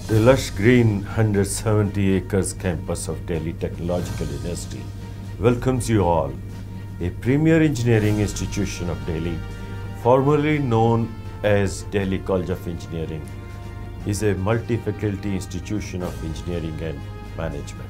The lush green 170 acres campus of Delhi Technological University welcomes you all. A premier engineering institution of Delhi, formerly known as Delhi College of Engineering, is a multi-faculty institution of engineering and management.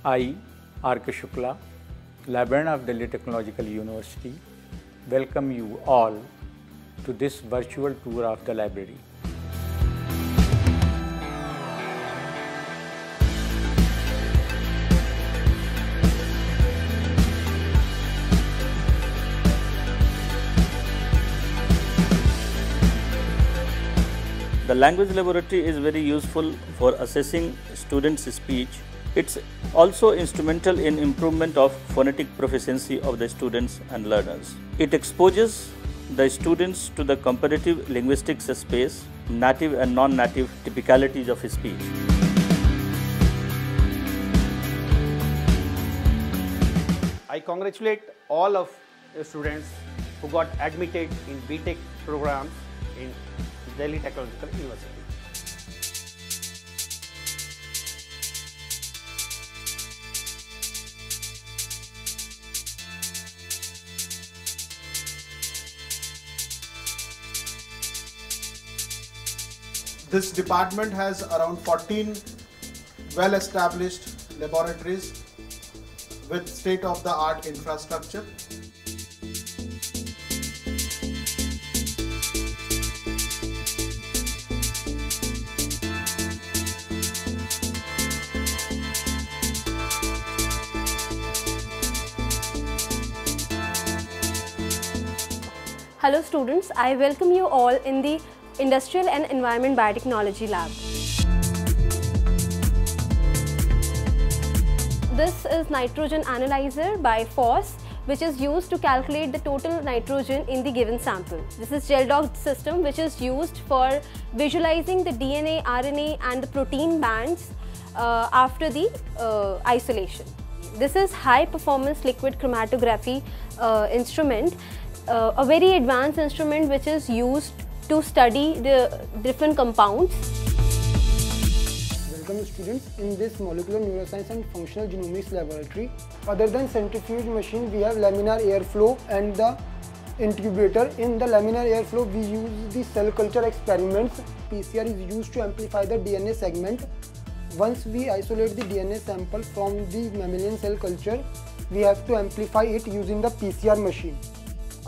I, R.K. Shukla, Librarian of Delhi Technological University, welcome you all to this virtual tour of the library. The language laboratory is very useful for assessing students' speech. It's also instrumental in improvement of phonetic proficiency of the students and learners. It exposes the students to the comparative linguistics space, native and non-native typicalities of speech. I congratulate all of the students who got admitted in BTech programs in Delhi Technological University. This department has around 14 well-established laboratories with state-of-the-art infrastructure. Hello students, I welcome you all in the Industrial and Environment Biotechnology Lab. This is nitrogen analyzer by FOSS, which is used to calculate the total nitrogen in the given sample. This is GelDoc system, which is used for visualizing the DNA, RNA and the protein bands after the isolation. This is high performance liquid chromatography instrument, a very advanced instrument which is used to study the different compounds. Welcome students in this molecular neuroscience and functional genomics laboratory. Other than centrifuge machine, we have laminar airflow and the incubator. In the laminar airflow, we use the cell culture experiments. PCR is used to amplify the DNA segment. Once we isolate the DNA sample from the mammalian cell culture, we have to amplify it using the PCR machine.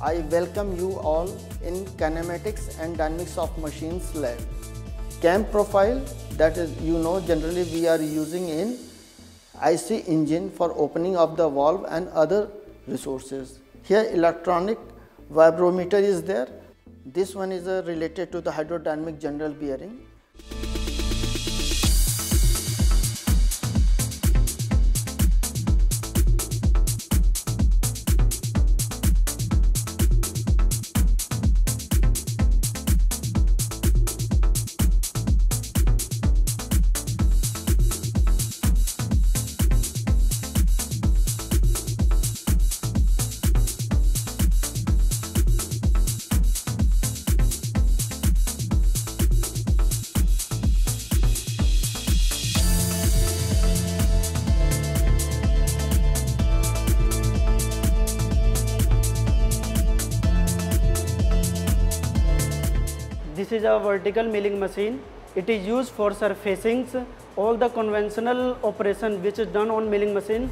I welcome you all in Kinematics and Dynamics of Machines lab. CAM profile, that is, generally we are using in IC engine for opening of the valve and other resources. Here electronic vibrometer is there. This one is related to the hydrodynamic general bearing. This is a vertical milling machine. It is used for surfacings, all the conventional operation which is done on milling machine.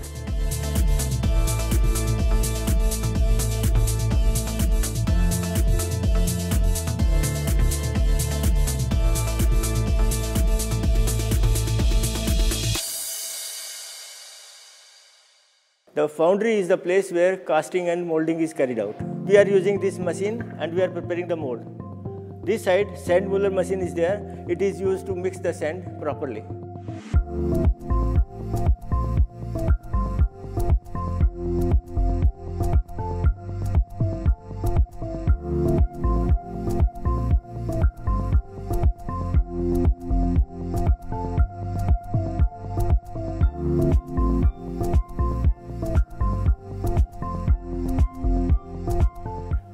The foundry is the place where casting and molding is carried out. We are using this machine and we are preparing the mold. This side, sand moller machine is there. It is used to mix the sand properly.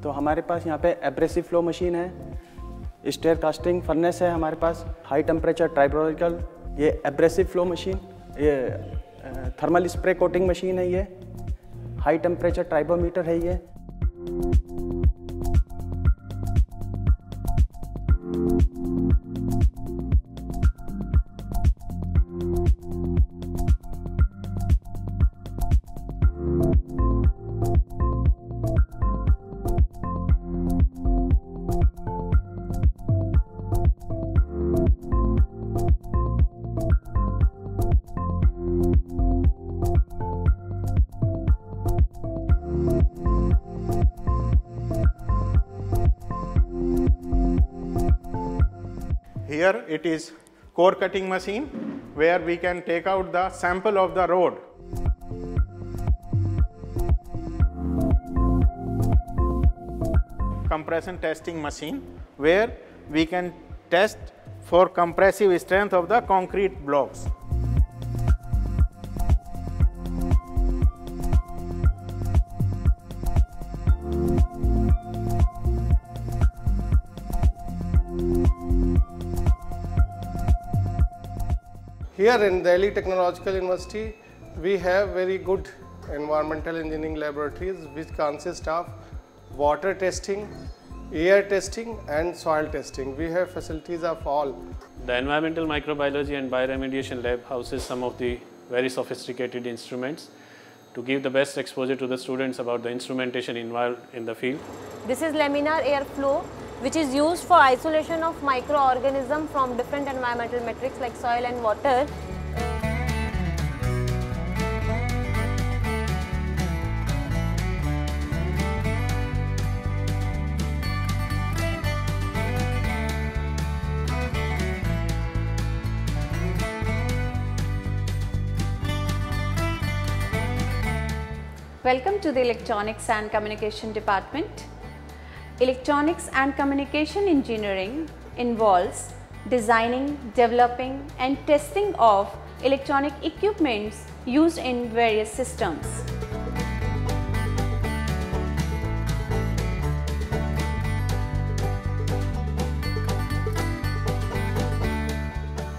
तो हमारे पास यहाँ पे abrasive flow machine है, stair casting furnace है हमारे पास, high temperature ट्राइब्रोनिकल, ये abrasive flow machine, ये thermal spray coating machine है, ये हाई टेम्परेचर ट्राइबोमीटर है ये। Here it is core cutting machine where we can take out the sample of the road. Compression testing machine where we can test for compressive strength of the concrete blocks. Here in Delhi Technological University, we have very good environmental engineering laboratories which consist of water testing, air testing and soil testing. We have facilities of all. The Environmental Microbiology and Bioremediation Lab houses some of the very sophisticated instruments to give the best exposure to the students about the instrumentation involved in the field. This is laminar airflow, which is used for isolation of microorganisms from different environmental metrics like soil and water. Welcome to the Electronics and Communication Department. Electronics and Communication Engineering involves designing, developing and testing of electronic equipments used in various systems.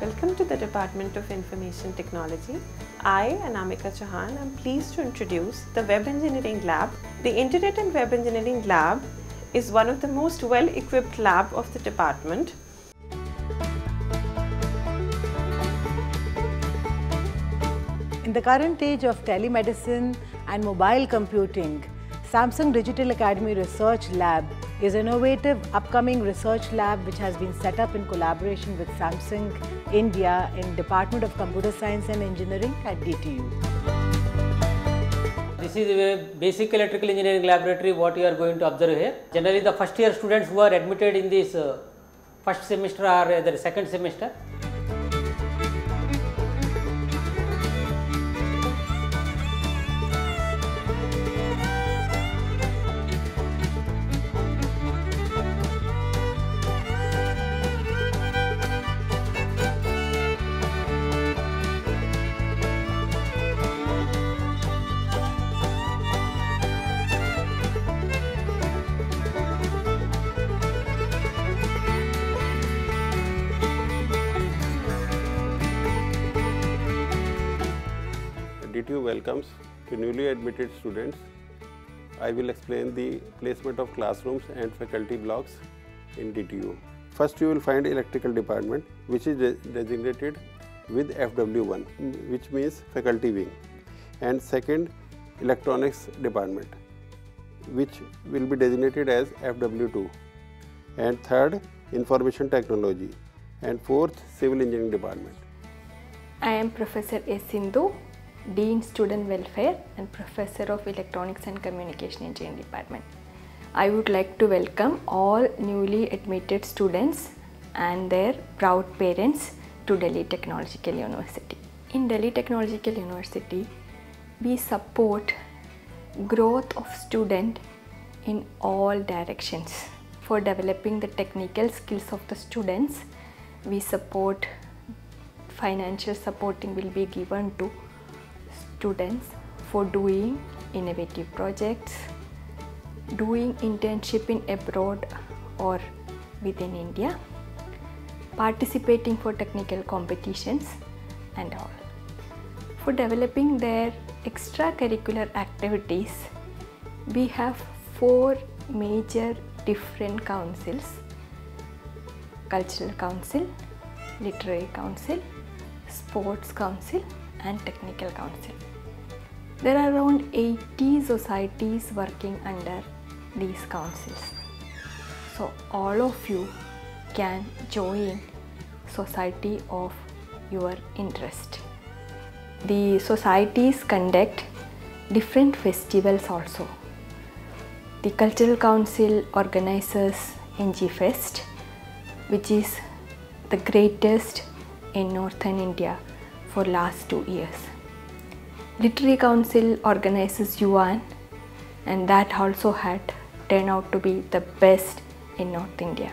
Welcome to the Department of Information Technology. I, Anamika Chauhan, am pleased to introduce the Web Engineering Lab. The Internet and Web Engineering Lab is one of the most well-equipped lab of the department. In the current age of telemedicine and mobile computing, Samsung Digital Academy Research Lab is an innovative upcoming research lab which has been set up in collaboration with Samsung India in Department of Computer Science and Engineering at DTU. This is a basic electrical engineering laboratory what you are going to observe here. Generally the first year students who are admitted in this first semester or the second semester. DTU welcomes the newly admitted students. I will explain the placement of classrooms and faculty blocks in DTU. First you will find electrical department, which is designated with FW1, which means faculty wing, and second electronics department, which will be designated as FW2, and third information technology, and fourth civil engineering department. I am Professor S. Sindhu, Dean Student Welfare and Professor of Electronics and Communication Engineering Department. I would like to welcome all newly admitted students and their proud parents to Delhi Technological University. In Delhi Technological University, we support growth of student in all directions. For developing the technical skills of the students, we support financial supporting will be given to students for doing innovative projects, doing internship in abroad or within India, participating for technical competitions and all. For developing their extracurricular activities, we have 4 major different councils: Cultural Council, Literary Council, Sports Council and Technical Council. There are around 80 societies working under these councils. So all of you can join society of your interest. The societies conduct different festivals also. The Cultural Council organizes NG Fest, which is the greatest in Northern India for last 2 years. Literary Council organizes Yuan, and that also had turned out to be the best in North India.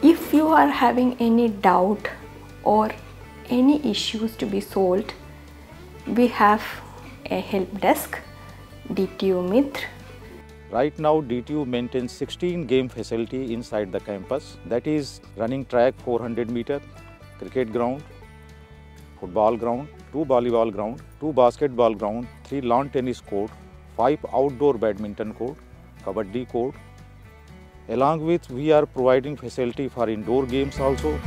If you are having any doubt or any issues to be solved, we have a help desk, DTU Mitra. Right now DTU maintains 16 game facility inside the campus, that is running track 400 meter, cricket ground, football ground, 2 volleyball ground, 2 basketball ground, 3 lawn tennis court, 5 outdoor badminton court, kabaddi court. Along with we are providing facility for indoor games also.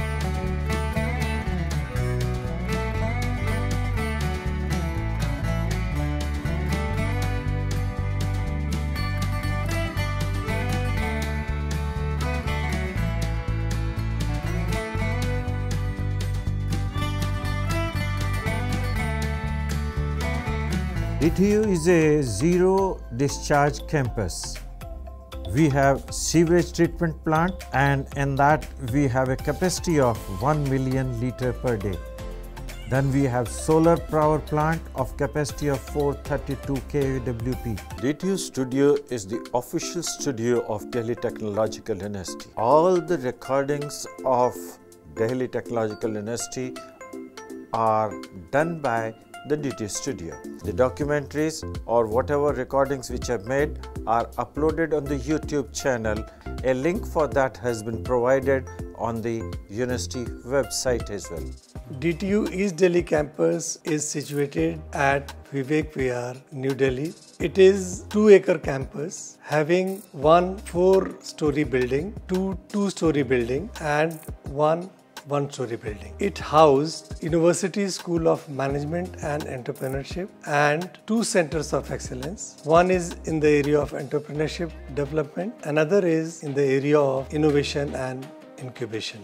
DTU is a zero discharge campus. We have sewage treatment plant, and in that we have a capacity of 1 million litre per day. Then we have solar power plant of capacity of 432 kWp. DTU Studio is the official studio of Delhi Technological University. All the recordings of Delhi Technological University are done by the DTU Studio. The documentaries or whatever recordings which are made are uploaded on the YouTube channel. A link for that has been provided on the university website as well. DTU East Delhi campus is situated at Vivek Vihar, New Delhi. It is 2-acre campus having 1 4-story building, 2 2-story building and 1 1-story building. It housed University School of Management and Entrepreneurship and 2 centers of excellence. One is in the area of entrepreneurship development, another is in the area of innovation and incubation.